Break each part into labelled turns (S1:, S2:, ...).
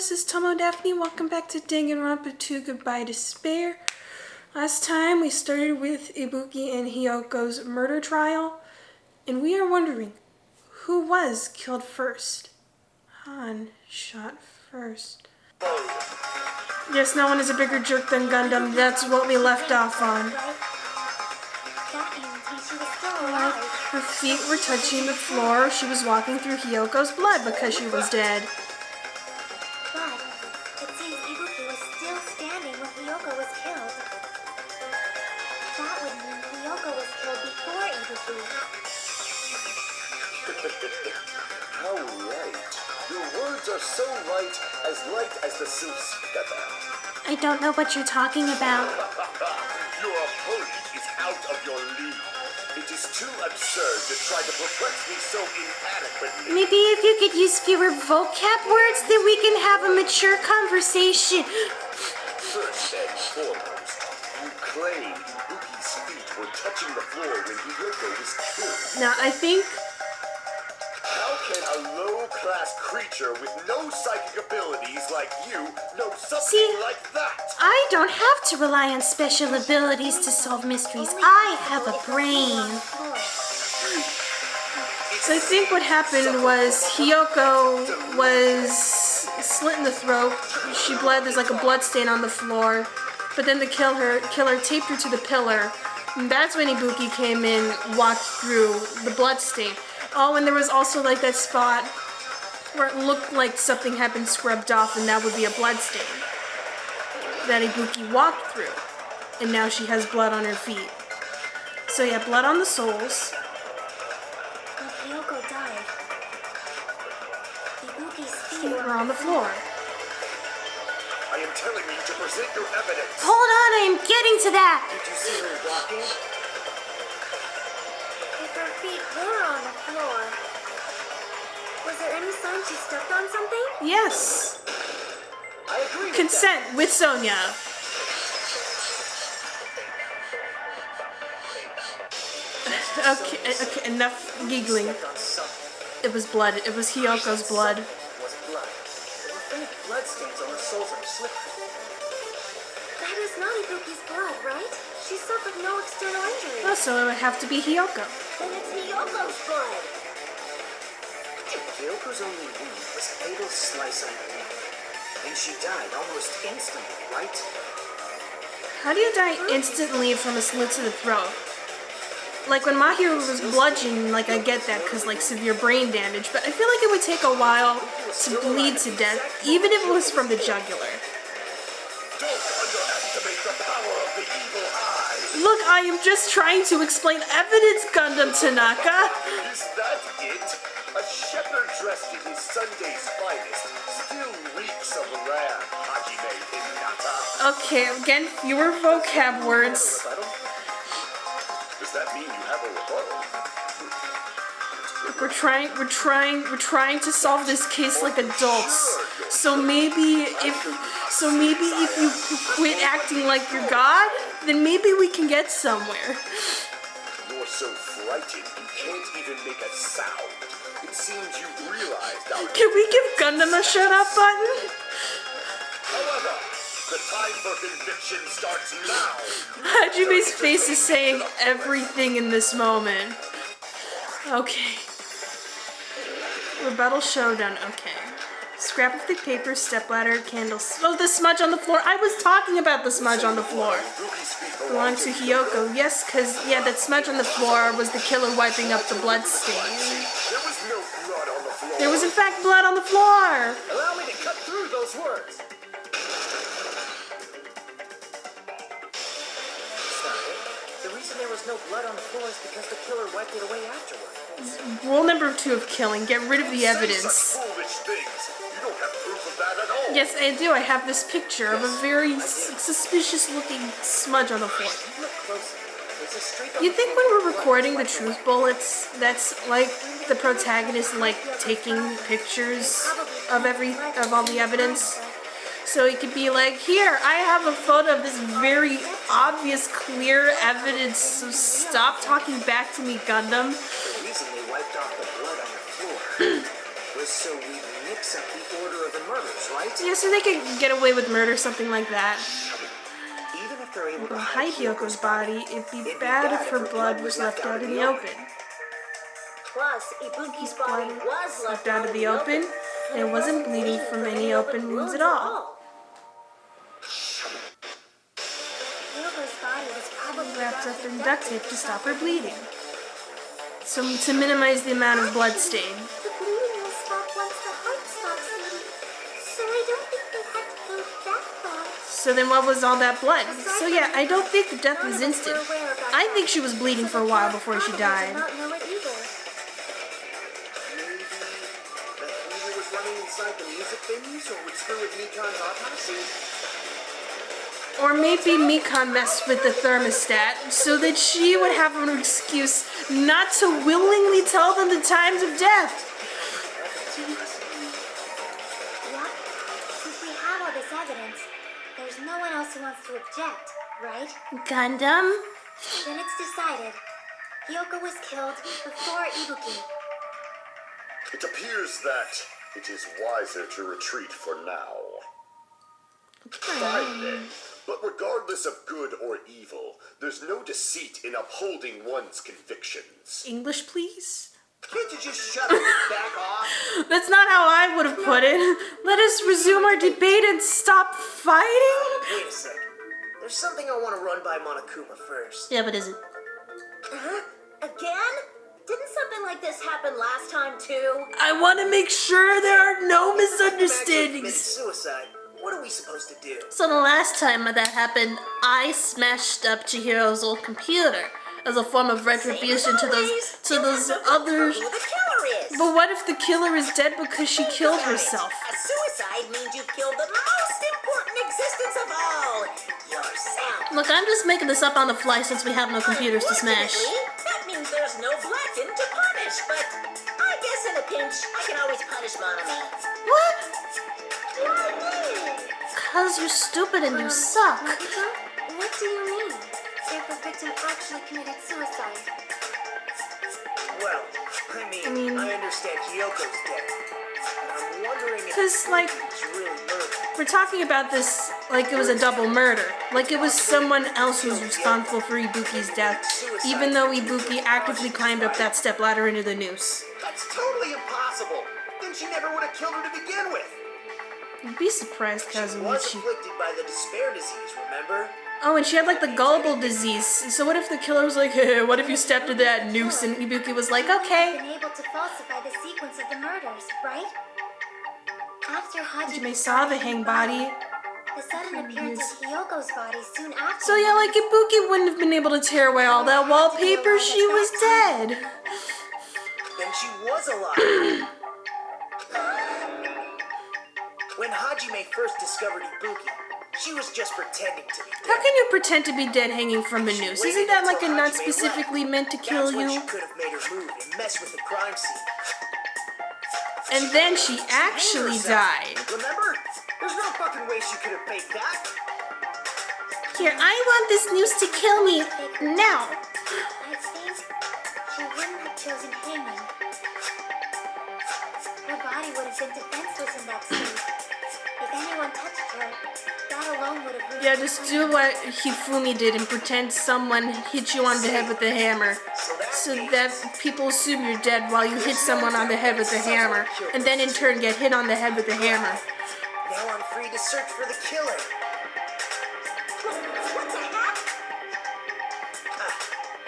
S1: this is Tomo Daphne. Welcome back to Danganronpa 2 Goodbye Despair. Last time we started with Ibuki and Hiyoko's murder trial, and we are wondering, who was killed first? Han shot first. Yes, no one is a bigger jerk than Gundam. That's what we left off on. Her feet were touching the floor. She was walking through Hiyoko's blood because she was dead.
S2: But it seems Ibuki was still standing when Hiyoko was killed. That would mean Hiyoko was killed before Ibuki.
S3: How right. Your words are so light as the silks feather.
S2: I don't know what you're talking about.
S3: Your opponent is out of your league. It is too absurd to try to perplex me so inadequately.
S2: Maybe if you could use fewer vocab words, then we can have a mature conversation.
S3: First and foremost, you claim Ibuki's feet were touching the floor when Hiyoko was killed.
S1: Now, I think...
S3: How can a low-class creature with no psychic abilities like you know something like that?
S2: I don't have to rely on special abilities to solve mysteries. I have a brain.
S1: So I think what happened was Hiyoko was slit in the throat. She bled. There's like a blood stain on the floor. But then the killer taped her to the pillar. And that's when Ibuki came in, walked through the blood stain. Oh, and there was also like that spot where it looked like something had been scrubbed off, and that would be a blood stain that Ibuki walked through. And now she has blood on her feet. So yeah, blood on the soles.
S2: When Hiyoko died, Ibuki's
S1: Feet were on the floor.
S3: I am telling you to present your evidence.
S2: Hold on, I am getting to that.
S3: Did you see her walking?
S2: If her feet were on the floor, was there any sign she stepped on something?
S1: Yes.
S3: I agree.
S1: Consent with Sonia. Okay, enough giggling. It was blood. It was Hiyoko's blood.
S4: Was blood. There were faint blood stains on the soles of her slippers.
S2: That is not Ibuki's blood, right? She suffered no external injury.
S1: Oh, so it would have to be Hiyoko.
S2: Then it's Hiyoko's blood.
S4: Hyoko's only wound was a fatal slice underneath. And she died almost instantly, right?
S1: How do you die instantly from a slit to the throat? Like when Mahiro was bludgeoned, like I get that because like severe brain damage, but I feel like it would take a while to bleed to death, even if it was from the jugular.
S3: Don't underestimate the power of the evil eye.
S1: Look, I am just trying to explain evidence, Gundam Tanaka.
S3: Is that it? A shepherd dressed in his Sunday's finest still reeks of rare Hajime Hinata.
S1: Okay, again, fewer vocab words.
S3: Does that mean you have a rebuttal?
S1: We're trying to solve this case like adults. So maybe if you quit acting like you're God, then maybe we can get somewhere.
S3: You're so frightened you can't even make a sound. It seems you realized our...
S1: Can we give Gundam a shut up button?
S3: However, the time for conviction starts now.
S1: Hajime's face is saying everything in this moment. Okay. Rebuttal showdown. Okay. Scrap of thick paper, stepladder, candles. Oh, the smudge on the floor. I was talking about the smudge on the floor. Belonged to Hiyoko. Yes, because, yeah, that smudge on the floor was the killer wiping up the blood stain.
S3: There was no blood on the floor.
S1: There was, in fact, blood on the floor.
S4: Allow me to cut through those words. Sorry. The reason there was no blood on the floor is because the killer wiped it away afterward.
S1: Rule number 2 of killing. Get rid of the evidence.
S3: Such foolish things. You don't have proof of that at all.
S1: Yes, I do. I have this picture of a very suspicious-looking smudge on the floor.
S4: Look closely. It's a streak on
S1: You
S4: the
S1: think
S4: floor.
S1: when we're recording the truth bullets, that's like the protagonist like taking pictures of all the evidence? So it could be like, here, I have a photo of this very obvious, clear evidence, so stop talking back to me, Gundam.
S4: The reason they wiped off the blood on the floor was so we'd mix accept the order of the murders, right?
S1: Yeah, so they could get away with murder, something like that.
S4: Even if they're able to
S1: Hide Hyoko's body, it'd be bad if her blood was left out in the open.
S2: Plus, Ibuki's body was
S1: Left out in the open, and it wasn't bleeding from any open wounds at all.
S2: Hyoko's body was probably
S1: Wrapped up in duct tape to stop her bleeding. So to minimize the amount of blood stain.
S2: The bleeding will stop once the heart stops beating. So I don't think they had to go that far.
S1: So then what was all that blood? So yeah, I don't think the death was instant. I think she was bleeding for a while before she died.
S2: Not know it either.
S3: Maybe that fever was running inside the music things, or would screw with Mikan's autopsy?
S1: Or maybe Mikan messed with the thermostat so that she would have an excuse not to willingly tell them the times of death.
S2: Yep. Since we have all this evidence, there's no one else who wants to object, right?
S1: Gundam?
S2: Then it's decided. Hiyoko was killed before Ibuki.
S3: It appears that it is wiser to retreat for now. Fine then. But regardless of good or evil, there's no deceit in upholding one's convictions.
S1: English, please?
S3: Can't you just shut up and back off?
S1: That's not how I would have put it. Let us resume our debate and stop fighting?
S4: Wait a sec. There's something I want to run by Monokuma first.
S1: Yeah, but is it?
S2: Again? Didn't something like this happen last time too?
S1: I want to make sure there are no
S4: Actually committed
S1: misunderstandings.
S4: suicide. What are we supposed to do?
S1: So the last time that happened, I smashed up Chihiro's old computer as a form of retribution to those other.
S2: Who the killer is?
S1: But what if the killer is dead because she killed herself?
S2: A suicide means you killed the most important existence of all, yourself.
S1: Look, I'm just making this up on the fly since we have no computers to smash.
S2: Unfortunately, that means there's no Blacken to punish, but I guess in a pinch, I can always punish Monami.
S1: What?
S2: Why me?
S1: Cause you're stupid and you suck.
S2: Nagito, what do you mean? If the victim actually committed suicide?
S4: Well, I mean, I understand Hyoko's dead. I'm wondering if
S1: 'Cause, like,
S4: it's really murder.
S1: we're talking about this like it was a double murder. Like it was someone else who was responsible for Ibuki's death, even though Ibuki actively climbed up that stepladder into the noose.
S3: That's totally impossible. Then she never would have killed her to begin with.
S1: You'd be surprised,
S4: She was
S1: Kazuichi.
S4: afflicted by the despair disease, remember?
S1: Oh, and she had like the gullible disease. So what if the killer was like, hey, what if you stepped into that noose? And Ibuki was like, okay.
S2: Been able to falsify the sequence of the murders, right? After
S1: Hajime saw the hang body.
S2: the sudden appearance of Hyoko's body soon after.
S1: So yeah, like Ibuki wouldn't have been able to tear away all that wallpaper. She was dead.
S4: Then she was alive. When Hajime first discovered Ibuki, she was just pretending to be
S1: How
S4: dead.
S1: can you pretend to be dead hanging from a noose? Isn't that like a nut specifically meant to kill
S4: That's when
S1: you?
S4: she could have made her move and mess with the crime scene.
S1: And then she actually died.
S3: Remember? There's no fucking way she could have faked that.
S1: Here, I want this noose to kill me now.
S2: I think she wouldn't have chosen hanging. Her body would have been defenseless in that state. If anyone touched her, that alone would have ruined
S1: Yeah,
S2: her
S1: just
S2: career.
S1: do what Hifumi did and pretend someone hit you on the head with a hammer. So that people assume you're dead while you hit someone on the head with a hammer. And then in turn get hit on the head with a hammer.
S4: Now I'm free to search for the killer.
S2: What the heck?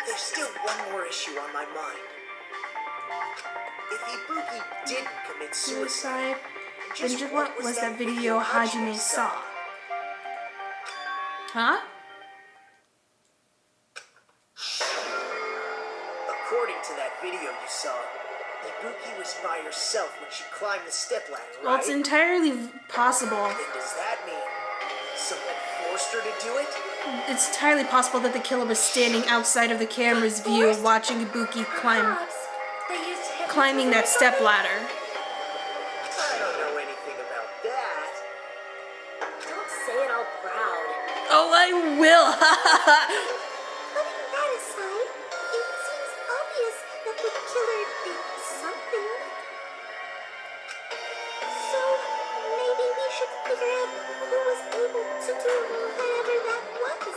S4: There's still one more issue on my mind. If Ibuki did commit suicide,
S1: Suicide. Then just what was that video Hajime saw? Huh?
S4: According to that video you saw, Ibuki was by herself when she climbed the stepladder, right?
S1: Well, it's entirely possible.
S4: Then does that mean someone forced her to do it?
S1: It's entirely possible that the killer was standing outside of the camera's view watching Ibuki
S2: Perhaps they used hypnotism
S1: climbing that
S2: to cover-
S1: stepladder.
S4: I don't know anything about that.
S2: Don't say it all proud.
S1: Oh, I will!
S2: Putting that aside, it seems obvious that the killer did something. So, should figure out who was able to do whatever that was.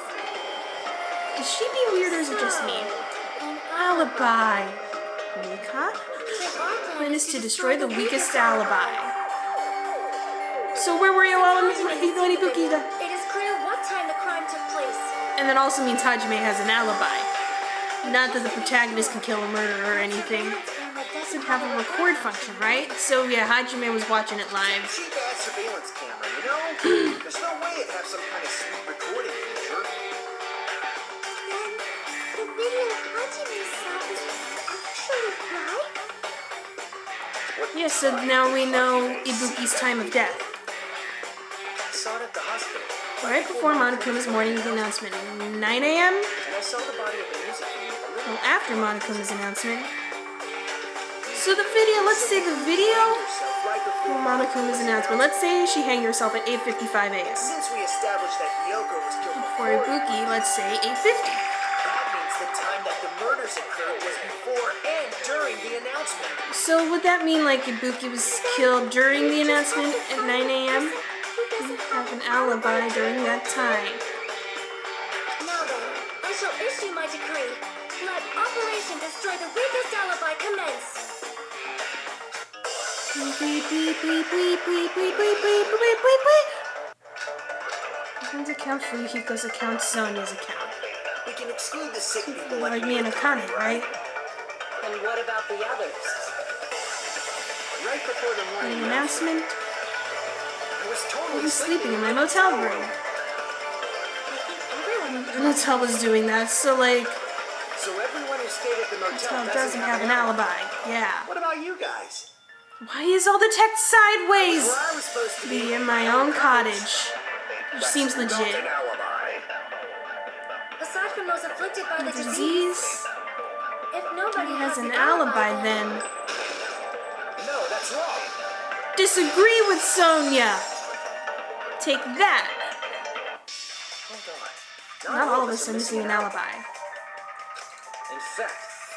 S1: Is she being weird or is it just me?
S2: An
S1: Alibi. Mika?
S2: So our
S1: Plan is to destroy the weakest alibi. So where were you all when Ibuki died?
S2: It is clear what time the crime took place.
S1: And that also means Hajime has an alibi. Not that the protagonist can kill a murderer or anything. It doesn't have a record function, right? So yeah, Hajime was watching it live.
S4: Cheap ass surveillance camera, you know? There's no way it'd have some kind of sweet recording feature.
S2: Then the video Hajime saw was actually right?
S1: Yeah, so now we know Ibuki's time of death.
S4: I saw it at the hospital.
S1: Right before Monokuma's morning announcement, 9 a.m.?
S4: And I saw the body at the music video.
S1: Well, after Monokuma's announcement. So the video, let's say the video for Monokuma's announcement. Let's say she hanged herself at 8:55 a.m.
S4: Since we established that Hiyoko was killed
S1: For Ibuki, let's say 8:50.
S4: that means the time that the murders occurred was before and during the announcement.
S1: So would that mean like Ibuki was killed during the announcement at 9 a.m.? We have an alibi during that time.
S2: Now then, I shall issue my decree. Let Operation Destroy the Weakest Alibi commence.
S1: Beep, beep, beep, beep, beep, beep, beep, beep, beep, beep, beep, beep. One's account for Yuhiko's account, Sonya's account.
S4: We can exclude the sick people
S1: Like me and Akane, right?
S4: And what about the others? Right before the morning
S1: An announcement.
S4: I was
S1: I
S4: totally
S1: was sleeping in my motel room.
S2: I think everyone
S1: The motel was doing that, so like,
S4: So everyone who stayed at the
S1: motel
S4: motel
S1: doesn't have an alibi. Yeah.
S4: What about you guys?
S1: Why is all the text sideways?
S4: Where I was supposed to
S1: Be in my own cottage. Which seems
S3: Not
S1: legit.
S3: an alibi.
S2: aside from those afflicted by the disease,
S1: Disease?
S2: if nobody
S1: He has an alibi then.
S4: No, that's wrong.
S1: Disagree with Sonya! Take that!
S4: Hold on.
S1: Not all of us are missing an alibi.
S4: In fact,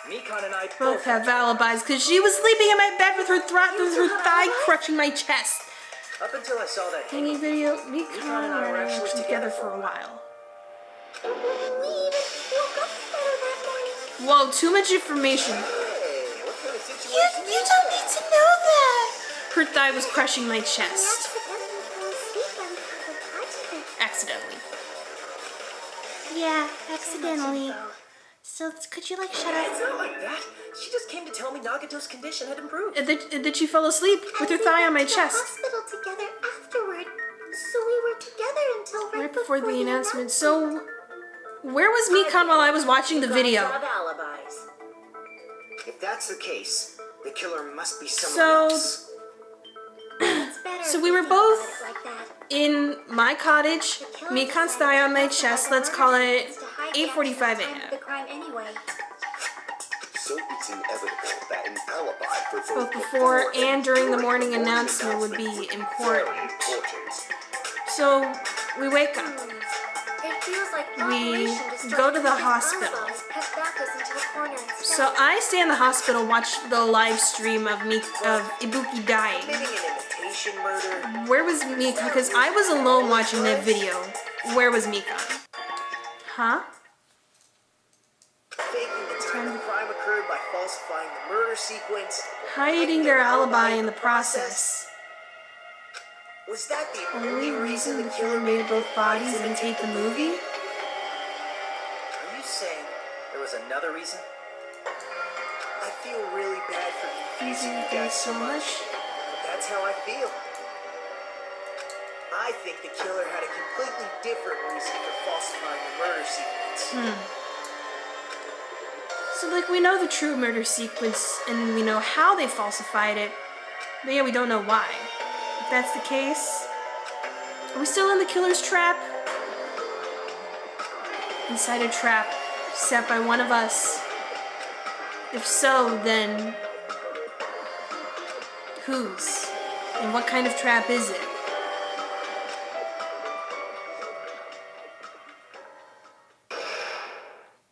S4: Mikan and I
S1: Both have alibis because she was sleeping in my bed with her thigh crushing my chest.
S4: Up until I saw that
S1: Hanging video, Mika and I were actually together for a while.
S2: we even woke up better that morning.
S1: Whoa, too much information.
S4: Hey, what kind of
S1: You
S4: situation
S1: don't need to know that! Her thigh was crushing my chest. Accidentally. Yeah, accidentally. So could you like shut
S4: It's
S1: up?
S4: not like that. She just came to tell me Nagito's condition had improved.
S1: That she fell asleep with her thigh on my chest.
S2: Hospital together afterward, so we were together until
S1: Right before the announcement. So, where was Mikan while I was watching the video?
S4: Have alibis. If that's the case, the killer must be someone
S1: So-
S4: else.
S1: So we were both in my cottage, Mikan's thigh on my chest. Let's call it 8:45 a.m.
S2: The crime anyway.
S3: So it's inevitable that an alibi for
S1: Both before and during the morning announcement would be important.
S3: very important.
S1: So we wake up.
S2: It feels like
S1: We
S2: Operation Destroy
S1: go to the
S2: Weakest
S1: hospital.
S2: Alibis has backed us into the corner instead.
S1: So I stay in the hospital, watch the live stream of Ibuki dying.
S4: Maybe an imitation murder.
S1: Where was Mika? Because I was alone watching that video. Where was Mika? Huh?
S4: Faking the time the crime occurred by falsifying the murder sequence.
S1: Hiding their alibi in the process.
S4: Was that the
S1: Only reason the killer made both bodies imitate the movie?
S4: Are you saying there was another reason? I feel really bad for confusing you guys so much, but that's how I feel. I think the killer had a completely different reason for falsifying the murder sequence.
S1: So like we know the true murder sequence and we know how they falsified it, but yeah, we don't know why. If that's the case, are we still in the killer's trap? Inside a trap set by one of us? If so, then whose? And what kind of trap is it?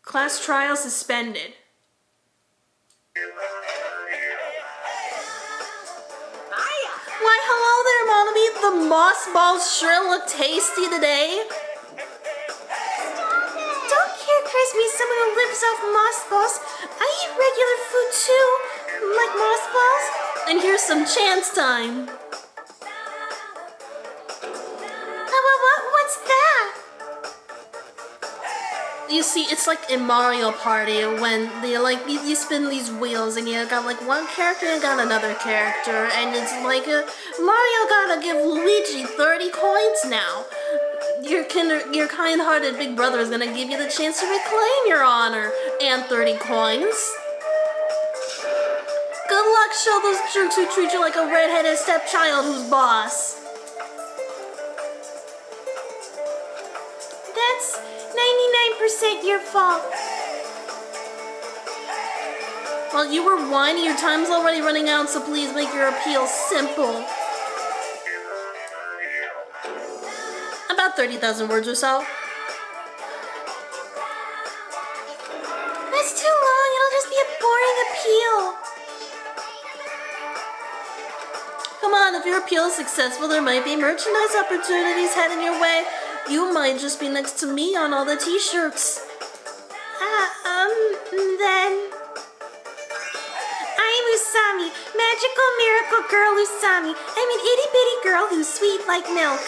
S1: Class trial suspended. Why, hello there, Monomi. the moss balls sure look tasty today.
S2: Don't characterize me as someone who lives off moss balls. I eat regular food too, like moss balls.
S1: And here's some chance time.
S2: What's that?
S1: You see, it's like in Mario Party when you spin these wheels and you got like one character and got another character, and it's like Mario gotta give Luigi 30 coins now. Your kind-hearted big brother is gonna give you the chance to reclaim your honor and 30 coins. Good luck, show those jerks who treat you like a redheaded stepchild who's boss.
S2: That's 99% your fault.
S1: Well, you were whiny, your time's already running out, so please make your appeal simple. About 30,000 words or so.
S2: That's too long, it'll just be a boring appeal.
S1: Come on, if your appeal is successful, there might be merchandise opportunities heading your way. You might just be next to me on all the t-shirts.
S2: Then... I'm Usami, magical miracle girl Usami. I'm an itty-bitty girl who's sweet like milk.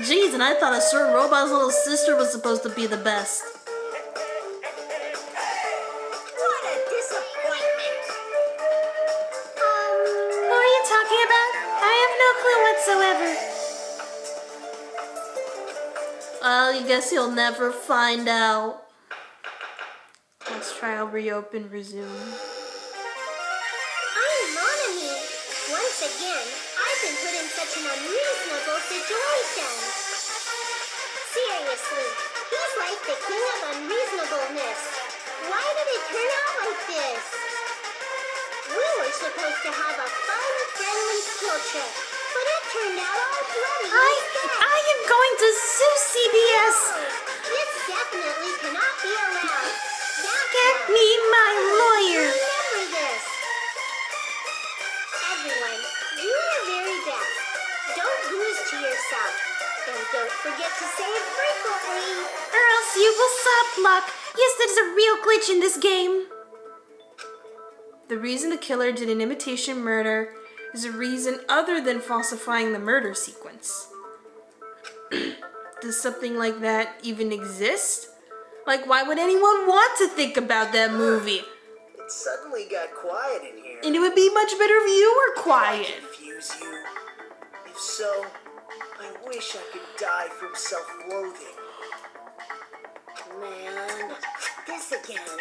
S1: Geez, and I thought a certain robot's little sister was supposed to be the best.
S2: What a disappointment. Who are you talking about? I have no clue whatsoever.
S1: Well, I guess you'll never find out. Let's try to reopen, resume.
S2: I'm Monokuma. Once again, I've been put in such an unreasonable situation. Seriously, he's like the king of unreasonableness. Why did it turn out like this? We were supposed to have a fun, friendly skill trip, but it turned out all bloody instead. I am going to sue CBS. This definitely cannot be allowed. Get me my lawyer. Remember this. Everyone, do your very best. Don't lose to yourself. And don't forget to save frequently. Or else you will soft lock. Yes, there's a real glitch in this game.
S1: The reason the killer did an imitation murder is a reason other than falsifying the murder sequence. Does something like that even exist? Like, why would anyone want to think about that movie?
S4: It suddenly got quiet in here.
S1: And it would be much better if you were quiet.
S4: Did I confuse you? If so, I wish I could die from self-loathing.
S2: Man, this again.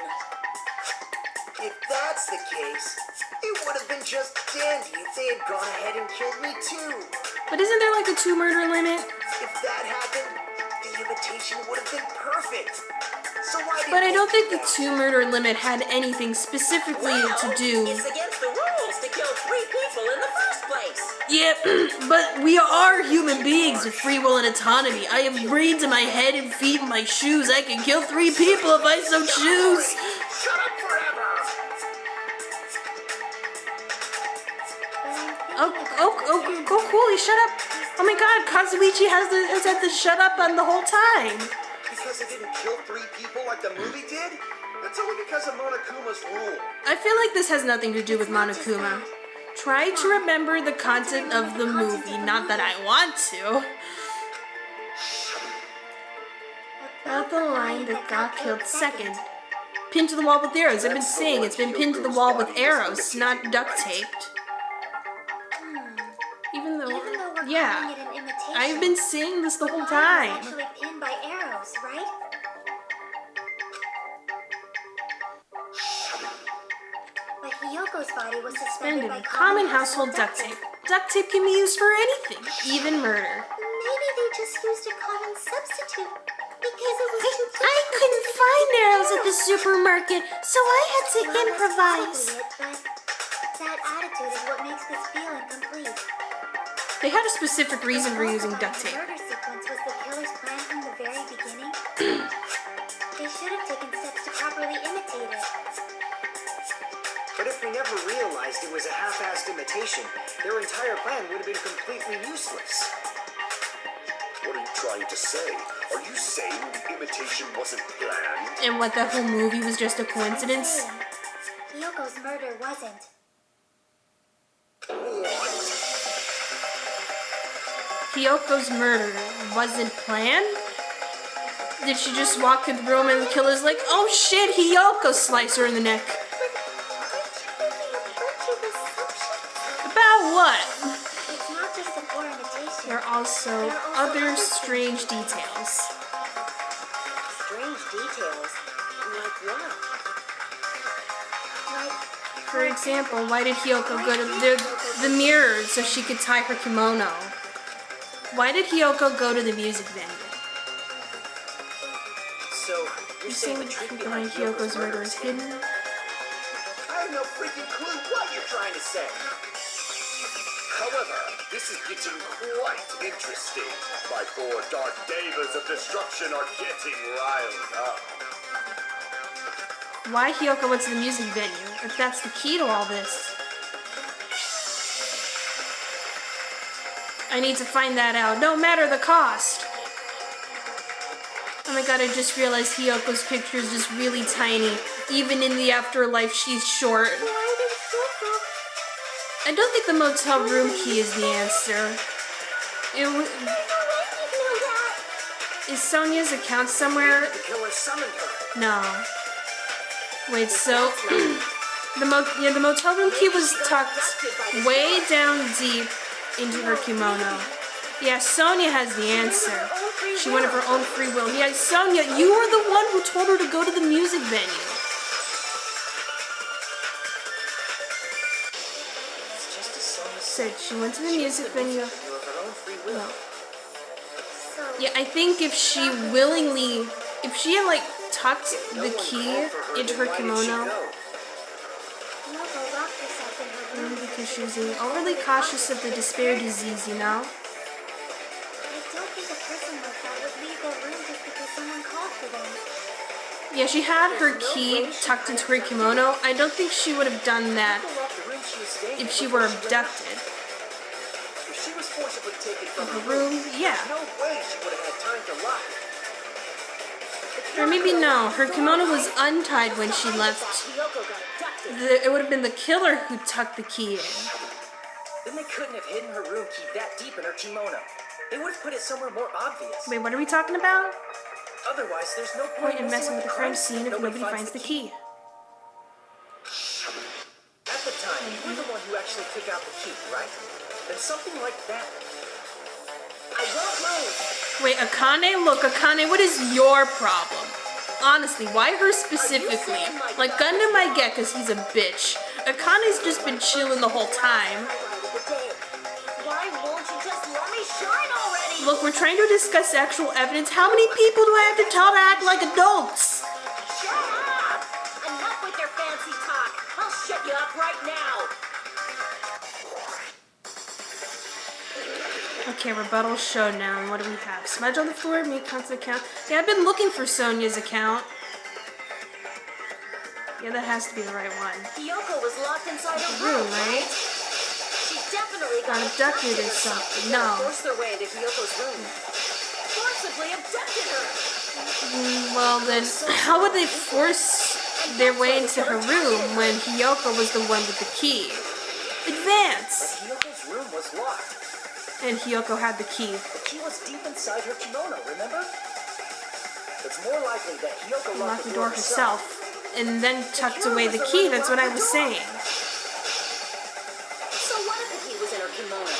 S4: If that's the case, it would have been just dandy if they had gone ahead and killed me too.
S1: But isn't there like a 2 murder limit?
S4: If that happened, the imitation would have been perfect. So why did
S1: But I don't think the 2 murder limit had anything specifically to do.
S5: It's against the rules to kill 3 people in the first place.
S1: Yeah, but we are human beings with free will and autonomy. I have brains in my head and feet in my shoes. I can kill 3 people if I so choose.
S3: Shut up forever!
S1: Oh, cool, shut up. Oh my god, Kazuichi has had to shut up on the whole time.
S3: Because it didn't kill 3 people like the movie did? That's only because of Monokuma's rule.
S1: I feel like this has nothing to do with Monokuma. Try to remember the content of the movie, not that I want to. About the line that got killed second. Pinned to the wall with arrows. I've been saying it's been pinned to the wall with arrows, not duct taped. Even though
S2: Even though we're
S1: yeah,
S2: calling it an imitation,
S1: I've been saying this the whole
S2: line was
S1: time.
S2: actually pinned by arrows, right? But Hiyoko's body was suspended by
S1: Common household duct tape. Duct tape can be used for anything, even murder.
S2: Maybe they just used a common substitute because it was too I couldn't find arrows at the supermarket, so I had to improvise. But that attitude is what makes this feel incomplete.
S1: They had a specific reason for using duct tape.
S2: The murder sequence was the killer's plan from the very beginning. They should have taken steps to properly imitate it.
S4: But if we never realized it was a half-assed imitation, their entire plan would have been completely useless.
S3: What are you trying to say? Are you saying the imitation wasn't planned?
S1: And what, the whole movie was just a coincidence?
S2: Hiyoko's murder wasn't.
S3: What?
S1: Hiyoko's murder wasn't planned? Did she just walk in the room and the killer's like, oh shit, Hiyoko, slice her in the neck? About what?
S2: It's not just a poor imitation.
S1: There are also other strange details.
S2: Strange details? Like what? Like,
S1: For example, why did Hiyoko go to the mirror so she could tie her kimono? Why did Hiyoko go to the music venue?
S4: So,
S1: You're saying the truth behind Hiyoko's murder is hidden?
S3: I have no freaking clue what you're trying to say. However, this is getting quite interesting. My four dark devas of destruction are getting riled up.
S1: Why Hiyoko went to the music venue, if that's the key to all this? I need to find that out, no matter the cost. Oh my god, I just realized Hiyoko's picture is just really tiny. Even in the afterlife, she's short.
S2: why did Hiyoko?
S1: I don't think the motel room key is the answer. Is Sonia's account somewhere?
S4: the killer summoned her.
S1: No. Wait, so the motel room key was tucked way down deep into her kimono. Yeah, Sonia has the answer. She went of her own free will. Yeah, Sonia, you were the one who told her to go to the music venue.
S4: It's just as Sonia
S1: Said she went to the music venue.
S4: of her own free will.
S1: No. Yeah, I think if she had like tucked the key into her kimono,
S2: Hiyoko locked herself in her room.
S1: because she was overly cautious of the despair disease, you know?
S2: I don't think a person like that would leave their room just because someone called for them.
S1: Yeah, she had her key tucked into her kimono. I don't think she would have done that
S4: People left the room she was staying in
S1: if she
S4: before
S1: were
S4: she was
S1: abducted.
S4: If she was forcibly taken from
S1: Her
S4: her
S1: room, yeah.
S4: no way she would have had time to lock.
S1: Or maybe no, her kimono was untied when she left.
S5: Hiyoko got abducted.
S1: It would have been the killer who tucked the key in.
S4: Then they couldn't have hidden her room key that deep in her kimono. They would have put it somewhere more obvious.
S1: Wait, what are we talking about?
S4: Otherwise, there's no
S1: Point in messing with the crime scene if nobody finds the key.
S4: At the time, you were the one who actually took out the key, right? Then something like that. I won't move.
S1: Wait, Akane? Look, Akane, what is your problem? Honestly, why her specifically? Like, Gundam I get because he's a bitch. Akane's just been chilling the whole time.
S2: Why won't you just let me shine already?
S1: Look, we're trying to discuss actual evidence. How many people do I have to tell to act like adults?
S2: Shut up! Enough with your fancy talk. I'll shut you up right now.
S1: Okay, rebuttal showdown. What do we have? Smudge on the floor, me constant account. Yeah, I've been looking for Sonia's account. Yeah, that has to be the right one.
S2: Hiyoko was locked inside her
S1: Room,
S2: room,
S1: right?
S2: She definitely
S1: Got abducted or something. No.
S4: Forced their way into Hiyoko's room.
S2: forcibly abducted her.
S1: Well, then, how would they force their way into her room when Hiyoko was the one with the key? Advance!
S4: Hiyoko's room was locked.
S1: And Hiyoko had the key.
S4: The key was deep inside her kimono, remember? It's more likely that Hiyoko
S1: Locked the door herself. And then tucked away the key. That's what I was saying.
S2: So what if the key was in her kimono?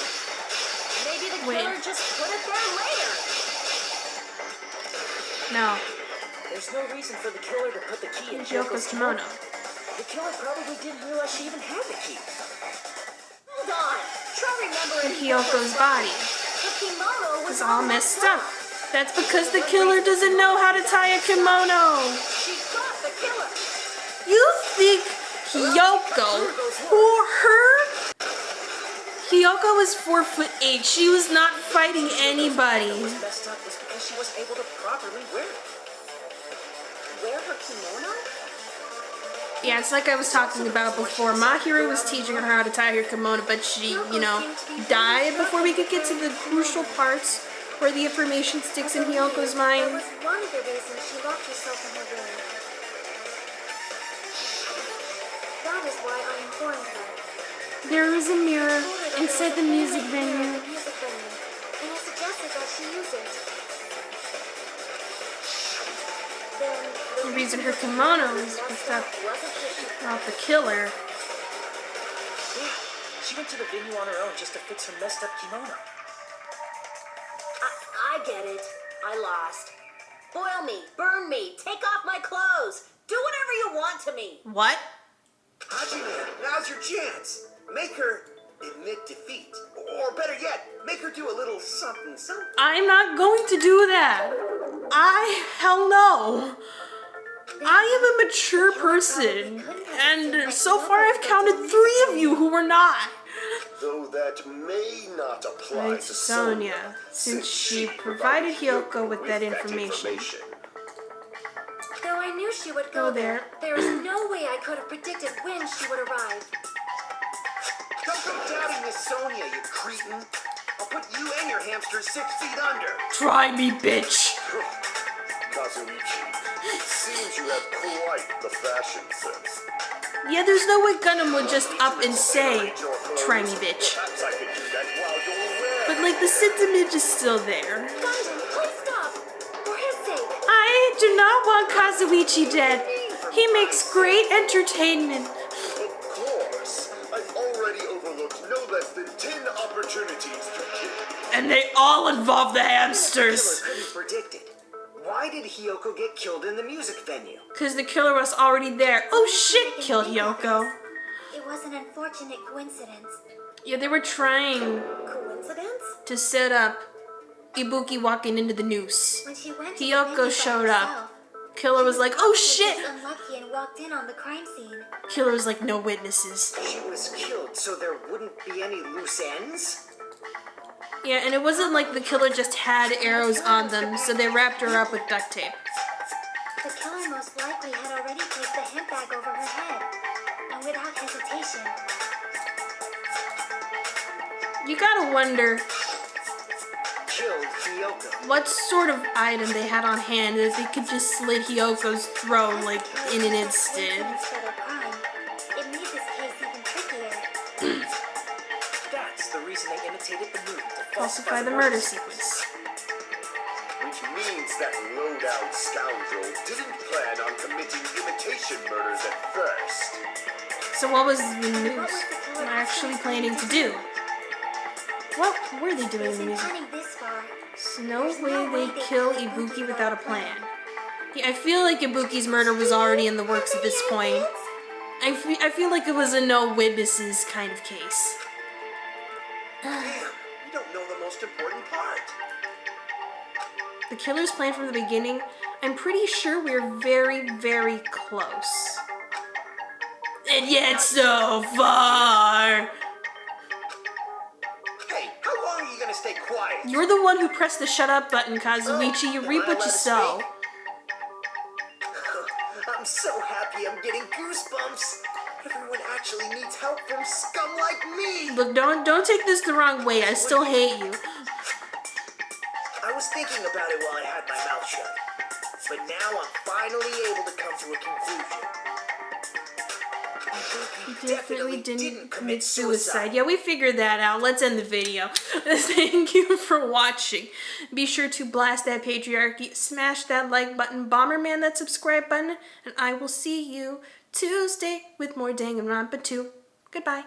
S2: Maybe the
S1: Wait.
S2: killer just put it there later.
S1: No.
S4: There's no reason for the killer to put the key in
S1: Hiyoko's kimono.
S4: The killer probably didn't realize she even had the key.
S2: Hold on. Try remembering
S1: Hiyoko's body.
S2: The kimono was
S1: It's all messed up. That's because the killer doesn't know how to tie a kimono.
S2: She got the killer.
S1: You think Hiyoko, Hiyoko was 4'8". She was not fighting anybody.
S4: What was messed up is because she was able to properly wear it.
S2: Wear her kimono?
S1: Yeah, it's like I was talking about before. Mahiru was teaching her how to tie her kimono, but she, died before we could get to the crucial parts where the information sticks in Hiyoko's
S2: That
S1: mind.
S2: was one of the reasons she locked herself in her room. That is why I informed her.
S1: There was a mirror inside the music
S2: Music
S1: venue.
S2: venue, and I suggested that she use it. Then
S1: The reason her kimono was messed up
S2: wasn't she?
S1: about the killer.
S4: Yeah, she went to the venue on her own just to fix her messed up kimono.
S5: I get it. I lost. Boil me, burn me, take off my clothes. Do whatever you want to me.
S1: What?
S3: Hajime, now's your chance. Make her admit defeat. Or better yet, make her do a little something, something.
S1: I'm not going to do that. Hell no. I am a mature person, and so far I've counted 3 of you who were not.
S3: Though that may not apply
S1: Right,
S3: to
S1: Sonia, since she provided Hiyoko with that information.
S2: Though I knew she would
S1: Go
S2: go
S1: there.
S2: there is no way I could have predicted when she would arrive.
S3: Don't go doubting Miss Sonia, you cretin. I'll put you and your hamster 6 feet under.
S1: Try me, bitch.
S3: Kazuichi, it seems you have quite the fashion sense.
S1: Yeah, there's no way Gundam would just up and say, try me, bitch.
S3: Perhaps I could do that while you're aware.
S1: But like the sentiment is still there.
S2: Gundam, please stop! For his sake!
S1: I do not want Kazuichi dead. He makes great entertainment.
S3: Of course, I've already overlooked no less than 10 opportunities to kill.
S1: And they all involve the
S4: Killer
S1: hamsters.
S4: couldn't predict it. Why did Hiyoko get killed in the music venue?
S1: Because the killer was already there. Oh shit, killed Hiyoko.
S2: It was an unfortunate coincidence.
S1: Yeah, they were trying
S2: Coincidence?
S1: to set up Ibuki walking into the noose.
S2: When she went to
S1: Hiyoko
S2: the venue by
S1: showed up.
S2: herself,
S1: Killer was like, oh shit.
S2: she was unlucky and walked in on the crime scene.
S1: Killer was like, no witnesses.
S4: She was killed so there wouldn't be any loose ends?
S1: Yeah, and it wasn't like the killer just had arrows on them, so they wrapped her up with duct tape.
S2: The killer most likely had already placed the hemp bag over her head, and without hesitation.
S1: You gotta wonder
S4: Killed Hiyoko.
S1: what sort of item they had on hand that they could just slit Hiyoko's throat like in an instant.
S2: Coincidence for their crime. It made this case even trickier.
S4: That's the reason they imitated the movie to
S1: Falsify the murder sequence.
S3: Which means that low-down scoundrel didn't plan on committing imitation murders at first.
S1: So what was the news actually planning to do? What were they doing in the music?
S2: Planning this far.
S1: There's no way they'd kill Ibuki without a plan. Yeah, I feel like Ibuki's murder was already in the works at this point. I feel like it was a no witnesses kind of case.
S3: Damn, you don't know the most important part.
S1: The killer's plan from the beginning, I'm pretty sure we're very, very close. And yet so far!
S3: Hey, how long are you gonna stay quiet?
S1: You're the one who pressed the shut up button, Kazuichi. You reap what you sow.
S3: I'm so happy I'm getting goosebumps. Everyone actually needs help from scum like me.
S1: Look, don't take this the wrong way. I still hate you.
S4: I was thinking about it while I had my mouth shut. But now I'm finally able to come to a conclusion.
S1: He definitely didn't commit suicide. Yeah, we figured that out. Let's end the video. Thank you for watching. Be sure to blast that patriarchy, smash that like button, Bomberman that subscribe button, and I will see you Tuesday with more Danganronpa 2. Goodbye.